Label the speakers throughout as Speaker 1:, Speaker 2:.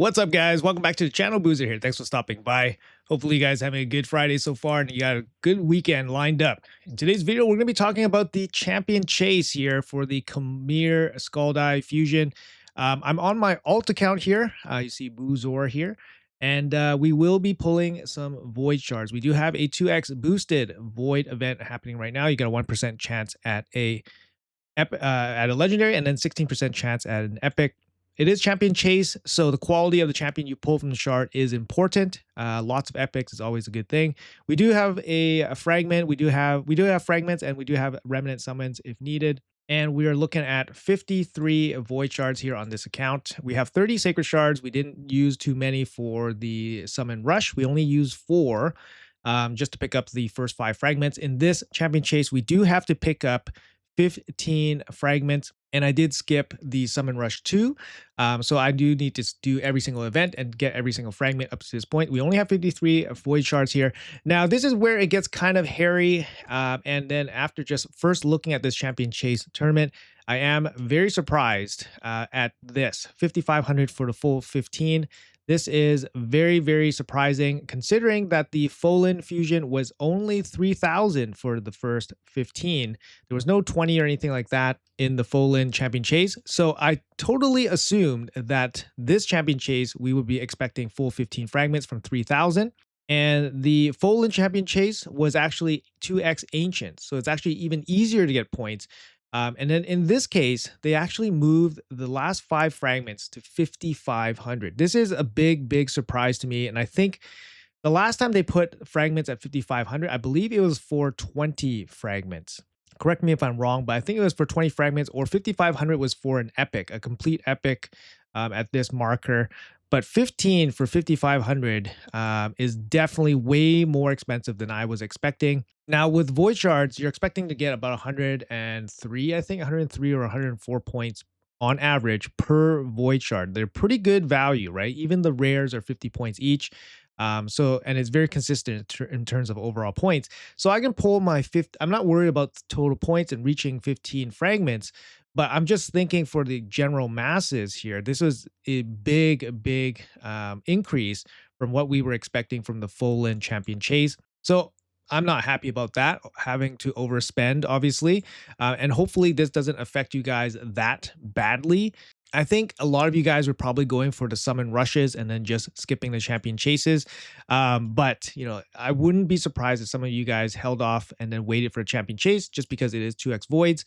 Speaker 1: What's up, guys? Welcome back to the channel. Boozer here. Thanks for stopping by. Hopefully, you guys having a good Friday so far and you got a good weekend lined up. In today's video, we're going to be talking about the champion chase here for the Khamir Skull Die Fusion. I'm on my alt account here. You see Boozer here. And we will be pulling some void shards. We do have a 2x boosted void event happening right now. You got a 1% chance at a legendary and then 16% chance at an epic. It is champion chase, so the quality of the champion you pull from the shard is important. Lots of epics is always a good thing. We do have a fragment. We do have fragments, and we do have remnant summons if needed. And we are looking at 53 void shards here on this account. We have 30 sacred shards. We didn't use too many for the summon rush. We only used 4 just to pick up the first 5 fragments. In this champion chase, we do have to pick up 15 fragments, and I did skip the summon rush 2, so I do need to do every single event and get every single fragment up to this point. We only have 53 void shards here. Now this is where it gets kind of hairy, and then after just first looking at this champion chase tournament, I am very surprised at this 5,500 for the full 15. This is very, very surprising considering that the Folan fusion was only 3,000 for the first 15. There was no 20 or anything like that in the Folan champion chase. So I totally assumed that this champion chase, we would be expecting full 15 fragments from 3,000. And the Folan champion chase was actually 2x ancient. So it's actually even easier to get points. And then in this case, they actually moved the last 5 fragments to 5,500. This is a big, big surprise to me. And I think the last time they put fragments at 5,500, I believe it was for 20 fragments. Correct me if I'm wrong, but I think it was for 20 fragments, or 5,500 was for an epic, a complete epic at this marker. But 15 for 5,500 is definitely way more expensive than I was expecting. Now with void shards, you're expecting to get about 103, I think 103 or 104 points on average per void shard. They're pretty good value, right? Even the rares are 50 points each. And it's very consistent in terms of overall points. So I can pull my I'm not worried about total points and reaching 15 fragments, but I'm just thinking for the general masses here, this was a big, big increase from what we were expecting from the Folan champion chase. So I'm not happy about that, having to overspend, obviously. And hopefully this doesn't affect you guys that badly. I think a lot of you guys were probably going for the summon rushes and then just skipping the champion chases. But, you know, I wouldn't be surprised if some of you guys held off and then waited for a champion chase just because it is 2x voids.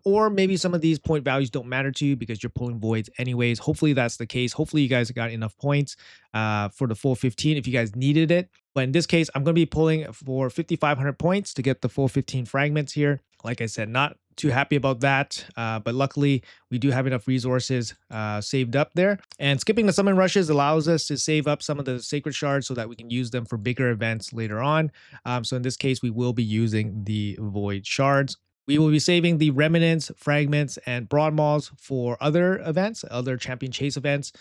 Speaker 1: Or maybe some of these point values don't matter to you because you're pulling voids anyways. Hopefully that's the case. Hopefully you guys got enough points for the full 15 if you guys needed it. But in this case, I'm going to be pulling for 5,500 points to get the full 15 fragments here. Like I said, not too happy about that, but luckily we do have enough resources saved up there. And skipping the summon rushes allows us to save up some of the sacred shards so that we can use them for bigger events later on. So in this case, we will be using the void shards. We will be saving the remnants, fragments, and broad mauls for other events, other champion chase events.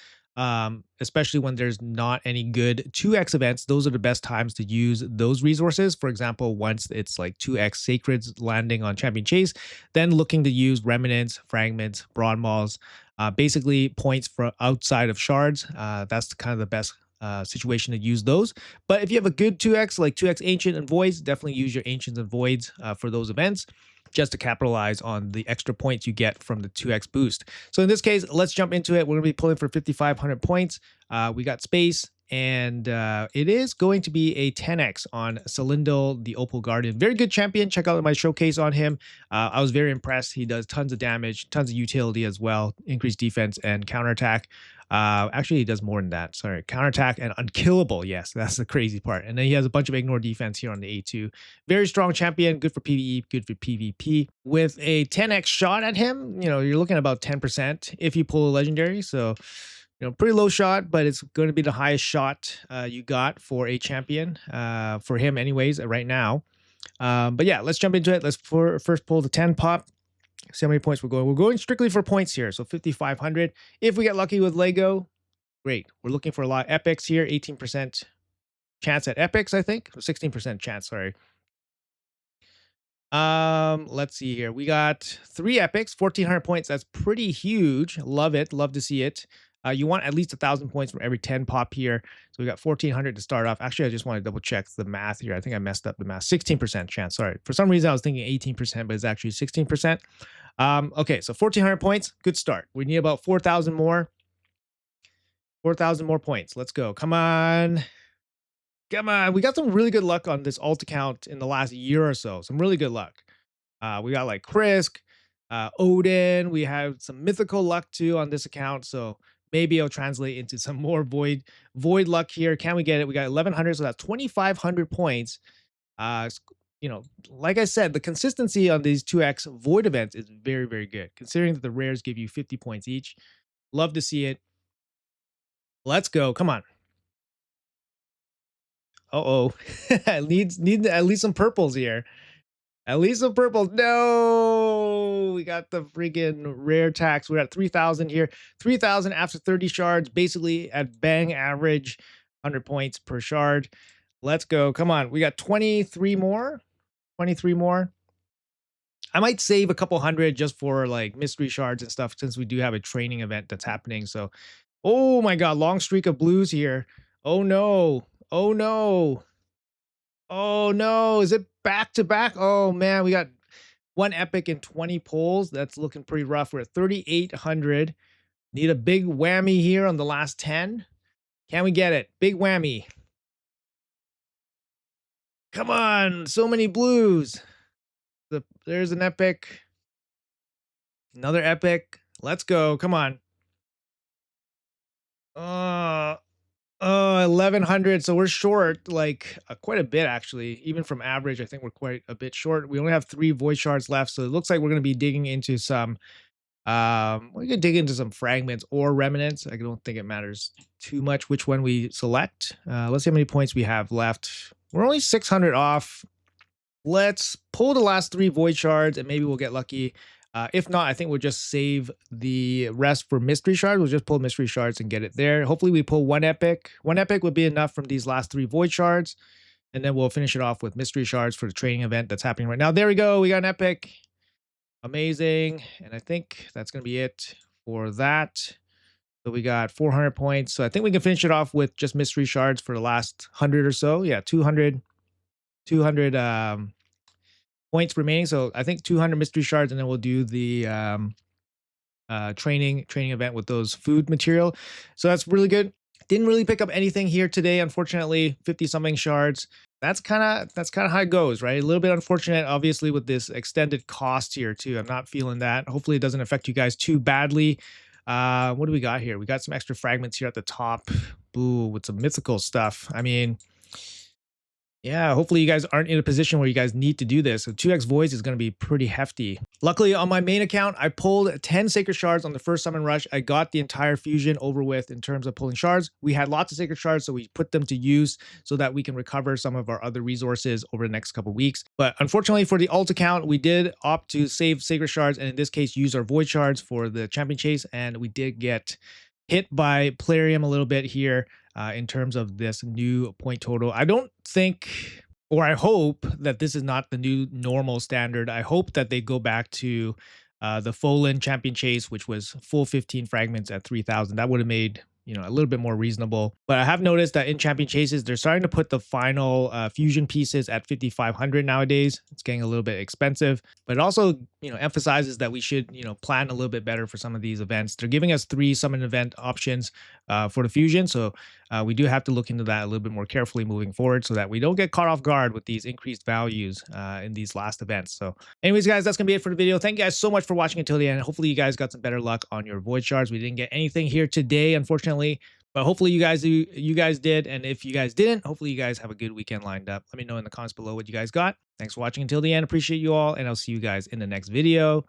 Speaker 1: Especially when there's not any good 2x events. Those are the best times to use those resources. For example, once it's like 2x sacreds landing on champion chase, then looking to use remnants, fragments, broad mauls, basically points for outside of shards. That's kind of the best situation to use those. But if you have a good 2x, like 2x ancient and voids, definitely use your ancients and voids for those events, just to capitalize on the extra points you get from the 2x boost. So in this case, let's jump into it. We're going to be pulling for 5,500 points. We got space, and it is going to be a 10x on Celindal, the Opal Guardian. Very good champion. Check out my showcase on him. I was very impressed. He does tons of damage, tons of utility as well, increased defense and counterattack. Actually, he does more than that. Sorry, counterattack and unkillable. Yes, that's the crazy part. And then he has a bunch of ignore defense here on the A2. Very strong champion, good for PvE, good for PvP. With a 10x shot at him, you know, you're looking at about 10% if you pull a legendary. So, you know, pretty low shot, but it's going to be the highest shot you got for a champion, for him anyways, right now. But yeah, let's jump into it. Let's first pull the 10 pop. See how many points we're going. We're going strictly for points here. So 5,500. If we get lucky with Lego, great. We're looking for a lot of epics here. 18% chance at epics, I think. 16% chance, sorry. Let's see here. We got 3 epics, 1,400 points. That's pretty huge. Love it. Love to see it. You want at least 1,000 points from every 10 pop here. So we got 1,400 to start off. Actually, I just want to double check the math here. I think I messed up the math. 16% chance. Sorry. For some reason, I was thinking 18%, but it's actually 16%. Okay, so 1,400 points. Good start. We need about 4,000 more. 4,000 more points. Let's go. Come on. Come on. We got some really good luck on this alt account in the last year or so. Some really good luck. We got like Krisk, Odin. We have some mythical luck too on this account. So maybe it'll translate into some more void luck here. Can we get it? We got 1,100. So that's 2,500 points. You know, like I said, the consistency on these 2x void events is very, very good, considering that the rares give you 50 points each. Love to see it. Let's go. Come on. Uh-oh. need at least some purples here. At least some purples. No, we got the freaking rare tax. We're at 3,000 here. 3,000 after 30 shards, basically at bang average, 100 points per shard. Let's go. Come on. We got 23 more. 23 more. I might save a couple hundred just for like mystery shards and stuff, since we do have a training event that's happening. So, oh my God, long streak of blues here. Oh no. Oh no. Oh no. Is it back to back? Oh man, we got one epic and 20 pulls. That's looking pretty rough. We're at 3,800. Need a big whammy here on the last 10. Can we get it? Big whammy. Come on. So many blues. There's an epic. Another epic. Let's go. Come on. 1,100. So we're short like quite a bit, actually. Even from average, I think we're quite a bit short. We only have 3 void shards left. So it looks like we're going to be digging into some, we could dig into some fragments or remnants. I don't think it matters too much which one we select. Let's see how many points we have left. We're only 600 off. Let's pull the last 3 void shards and maybe we'll get lucky. If not, I think we'll just save the rest for mystery shards. We'll just pull mystery shards and get it there. Hopefully we pull 1 epic. 1 epic would be enough from these last 3 void shards. And then we'll finish it off with mystery shards for the training event that's happening right now. There we go. We got an epic. Amazing. And I think that's going to be it for that. So we got 400 points. So I think we can finish it off with just mystery shards for the last 100 or so. Yeah, 200 points remaining. So I think 200 mystery shards, and then we'll do the training event with those food material. So that's really good. Didn't really pick up anything here today, unfortunately. 50 something shards. That's kind of how it goes, right? A little bit unfortunate, obviously, with this extended cost here too. I'm not feeling that. Hopefully it doesn't affect you guys too badly. What do we got here? We got some extra fragments here at the top. Boo, with some mythical stuff. I mean, yeah, hopefully you guys aren't in a position where you guys need to do this. So 2x voids is going to be pretty hefty. Luckily, on my main account, I pulled 10 sacred shards on the first summon rush. I got the entire fusion over with in terms of pulling shards. We had lots of sacred shards, so we put them to use so that we can recover some of our other resources over the next couple weeks. But unfortunately for the alt account, we did opt to save sacred shards, and in this case, use our void shards for the champion chase, and we did get hit by Plarium a little bit here. In terms of this new point total. I don't think, or I hope that this is not the new normal standard. I hope that they go back to the Folan champion chase, which was full 15 fragments at 3,000. That would have made, you know, a little bit more reasonable. But I have noticed that in champion chases, they're starting to put the final fusion pieces at 5,500 nowadays. It's getting a little bit expensive, but it also, you know, emphasizes that we should, you know, plan a little bit better for some of these events. They're giving us 3 summon event options for the fusion. So we do have to look into that a little bit more carefully moving forward so that we don't get caught off guard with these increased values in these last events. So anyways, guys, that's going to be it for the video. Thank you guys so much for watching until the end. Hopefully you guys got some better luck on your void shards. We didn't get anything here today, unfortunately, but hopefully you guys did. And if you guys didn't, hopefully you guys have a good weekend lined up. Let me know in the comments below what you guys got. Thanks for watching until the end. Appreciate you all. And I'll see you guys in the next video.